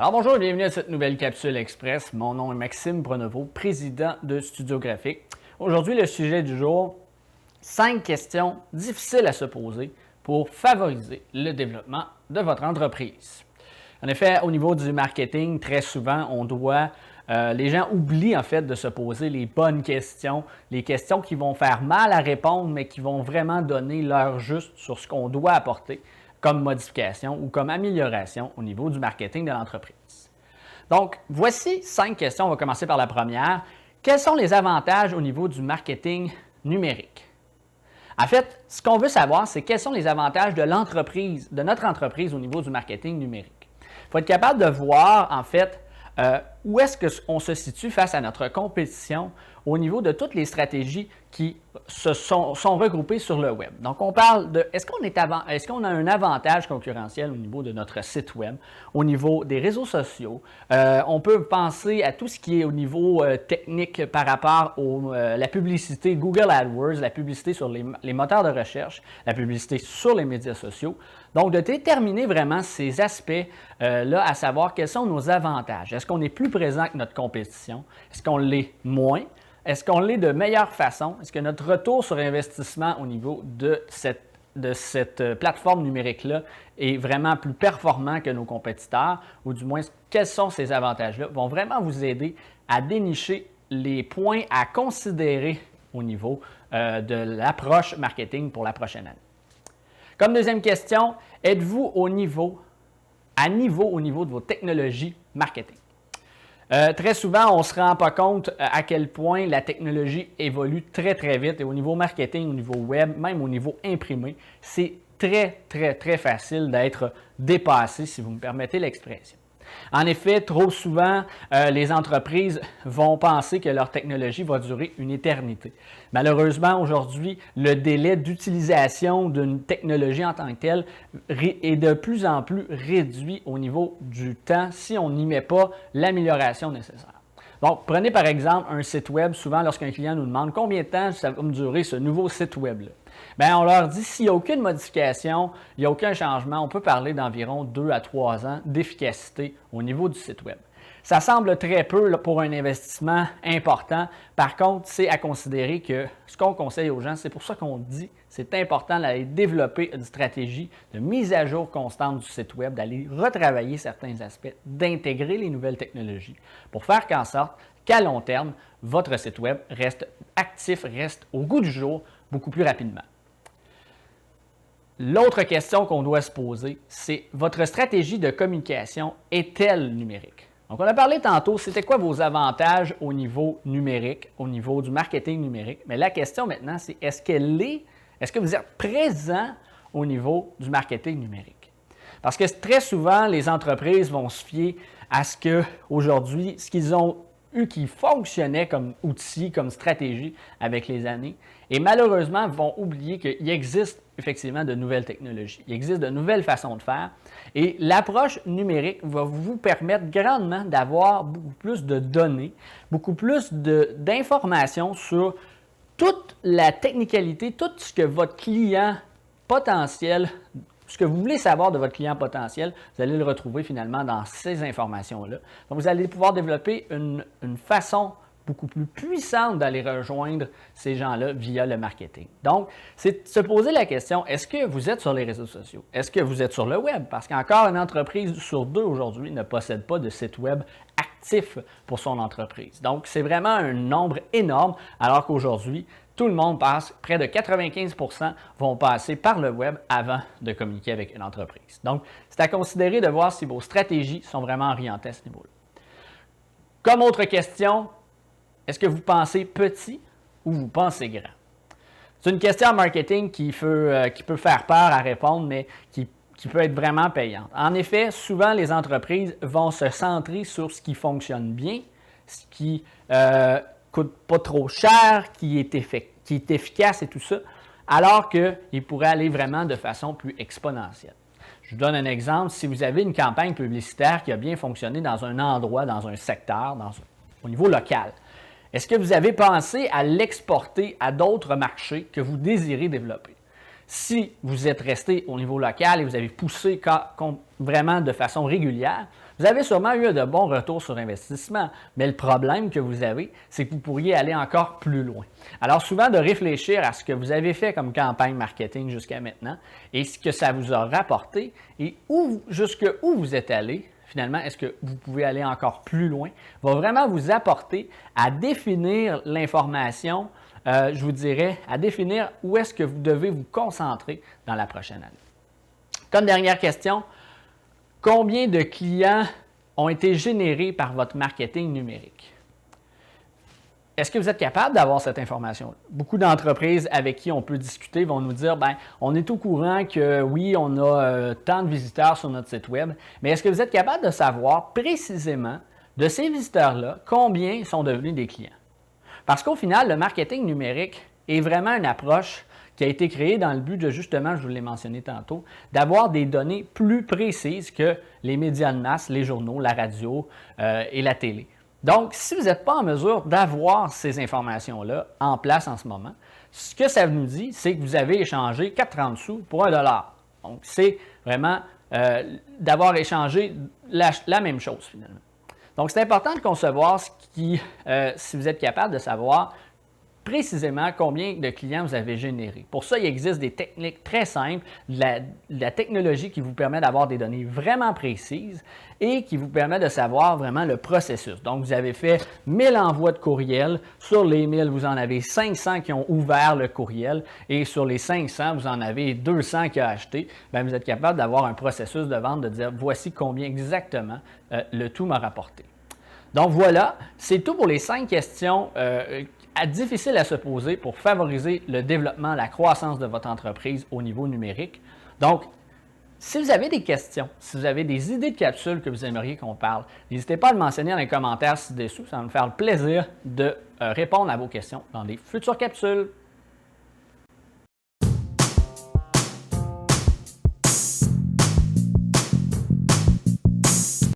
Alors bonjour et bienvenue à cette nouvelle capsule express. Mon nom est Maxime Pronovo, président de Studio Graphique. Aujourd'hui, le sujet du jour, 5 questions difficiles à se poser pour favoriser le développement de votre entreprise. En effet, au niveau du marketing, très souvent, les gens oublient en fait de se poser les bonnes questions, les questions qui vont faire mal à répondre, mais qui vont vraiment donner l'heure juste sur ce qu'on doit apporter comme modification ou comme amélioration au niveau du marketing de l'entreprise. Donc, voici 5 questions. On va commencer par la première. Quels sont les avantages au niveau du marketing numérique? En fait, ce qu'on veut savoir, c'est quels sont les avantages de l'entreprise, de notre entreprise au niveau du marketing numérique. Il faut être capable de voir, en fait, où est-ce qu'on se situe face à notre compétition au niveau de toutes les stratégies qui sont regroupées sur le web. Donc, on parle de est-ce qu'on a un avantage concurrentiel au niveau de notre site web, au niveau des réseaux sociaux. On peut penser à tout ce qui est au niveau technique par rapport à la publicité Google AdWords, la publicité sur les moteurs de recherche, la publicité sur les médias sociaux. Donc, de déterminer vraiment ces aspects-là, à savoir quels sont nos avantages. Est-ce qu'on est plus présent que notre compétition? Est-ce qu'on l'est moins? Est-ce qu'on l'est de meilleure façon? Est-ce que notre retour sur investissement au niveau de cette plateforme numérique-là est vraiment plus performant que nos compétiteurs? Ou du moins, quels sont ces avantages-là? Vont vraiment vous aider à dénicher les points à considérer au niveau de l'approche marketing pour la prochaine année. Comme deuxième question, êtes-vous au niveau de vos technologies marketing? Très souvent, on ne se rend pas compte à quel point la technologie évolue très, très vite. Et au niveau marketing, au niveau web, même au niveau imprimé, c'est très, très, très facile d'être dépassé, si vous me permettez l'expression. En effet, trop souvent, les entreprises vont penser que leur technologie va durer une éternité. Malheureusement, aujourd'hui, le délai d'utilisation d'une technologie en tant que telle est de plus en plus réduit au niveau du temps si on n'y met pas l'amélioration nécessaire. Donc, prenez par exemple un site web. Souvent, lorsqu'un client nous demande combien de temps ça va me durer ce nouveau site web-là, bien, on leur dit s'il n'y a aucune modification, il n'y a aucun changement, on peut parler d'environ 2 à 3 ans d'efficacité au niveau du site web. Ça semble très peu pour un investissement important. Par contre, c'est à considérer que ce qu'on conseille aux gens, c'est pour ça qu'on dit c'est important d'aller développer une stratégie de mise à jour constante du site web, d'aller retravailler certains aspects, d'intégrer les nouvelles technologies pour faire qu'en sorte qu'à long terme, votre site web reste actif, reste au goût du jour beaucoup plus rapidement. L'autre question qu'on doit se poser, c'est votre stratégie de communication est-elle numérique? Donc, on a parlé tantôt, c'était quoi vos avantages au niveau numérique, au niveau du marketing numérique? Mais la question maintenant, c'est est-ce que vous êtes présent au niveau du marketing numérique? Parce que très souvent, les entreprises vont se fier à ce qu'aujourd'hui, ce qu'ils ont eu qui fonctionnait comme outil, comme stratégie avec les années, et malheureusement vont oublier qu'il existe effectivement de nouvelles technologies, il existe de nouvelles façons de faire, et l'approche numérique va vous permettre grandement d'avoir beaucoup plus de données, beaucoup plus d'informations sur toute la technicalité, tout ce que votre client potentiel, ce que vous voulez savoir de votre client potentiel, vous allez le retrouver finalement dans ces informations-là. Donc, vous allez pouvoir développer une façon beaucoup plus puissante d'aller rejoindre ces gens-là via le marketing. Donc, c'est de se poser la question, est-ce que vous êtes sur les réseaux sociaux? Est-ce que vous êtes sur le web? Parce qu'encore une entreprise sur 2 aujourd'hui ne possède pas de site web actif pour son entreprise. Donc, c'est vraiment un nombre énorme, alors qu'aujourd'hui, tout le monde passe, près de 95% vont passer par le web avant de communiquer avec une entreprise. Donc, c'est à considérer de voir si vos stratégies sont vraiment orientées à ce niveau-là. Comme autre question, est-ce que vous pensez petit ou vous pensez grand? C'est une question en marketing qui peut faire peur à répondre, mais qui peut être vraiment payante. En effet, souvent, les entreprises vont se centrer sur ce qui fonctionne bien, ce qui coûte pas trop cher, qui est efficace et tout ça, alors qu'il pourrait aller vraiment de façon plus exponentielle. Je vous donne un exemple. Si vous avez une campagne publicitaire qui a bien fonctionné dans un endroit, dans un secteur, au niveau local, est-ce que vous avez pensé à l'exporter à d'autres marchés que vous désirez développer? Si vous êtes resté au niveau local et vous avez poussé vraiment de façon régulière, Vous avez sûrement eu de bons retours sur investissement, mais le problème que vous avez, c'est que vous pourriez aller encore plus loin. Alors souvent, de réfléchir à ce que vous avez fait comme campagne marketing jusqu'à maintenant et ce que ça vous a rapporté et jusqu'où vous êtes allé. Finalement, est-ce que vous pouvez aller encore plus loin? Va vraiment vous apporter à définir l'information, je vous dirais, à définir où est-ce que vous devez vous concentrer dans la prochaine année. Comme dernière question, combien de clients ont été générés par votre marketing numérique? Est-ce que vous êtes capable d'avoir cette information-là? Beaucoup d'entreprises avec qui on peut discuter vont nous dire, bien, on est au courant que oui, on a tant de visiteurs sur notre site web, mais est-ce que vous êtes capable de savoir précisément de ces visiteurs-là, combien sont devenus des clients? Parce qu'au final, le marketing numérique est vraiment une approche qui a été créée dans le but de, justement, je vous l'ai mentionné tantôt, d'avoir des données plus précises que les médias de masse, les journaux, la radio et la télé. Donc, si vous n'êtes pas en mesure d'avoir ces informations-là en place en ce moment, ce que ça nous dit, c'est que vous avez échangé 4,30 sous pour $1. Donc, c'est vraiment d'avoir échangé la même chose finalement. Donc, c'est important de concevoir si vous êtes capable de savoir précisément combien de clients vous avez générés. Pour ça, il existe des techniques très simples, de la technologie qui vous permet d'avoir des données vraiment précises et qui vous permet de savoir vraiment le processus. Donc, vous avez fait 1000 envois de courriel. Sur les 1000, vous en avez 500 qui ont ouvert le courriel et sur les 500, vous en avez 200 qui ont acheté. Bien, vous êtes capable d'avoir un processus de vente, de dire voici combien exactement le tout m'a rapporté. Donc voilà, c'est tout pour les 5 questions difficiles à se poser pour favoriser le développement, la croissance de votre entreprise au niveau numérique. Donc, si vous avez des questions, si vous avez des idées de capsules que vous aimeriez qu'on parle, n'hésitez pas à le mentionner dans les commentaires ci-dessous. Ça va me faire le plaisir de répondre à vos questions dans des futures capsules.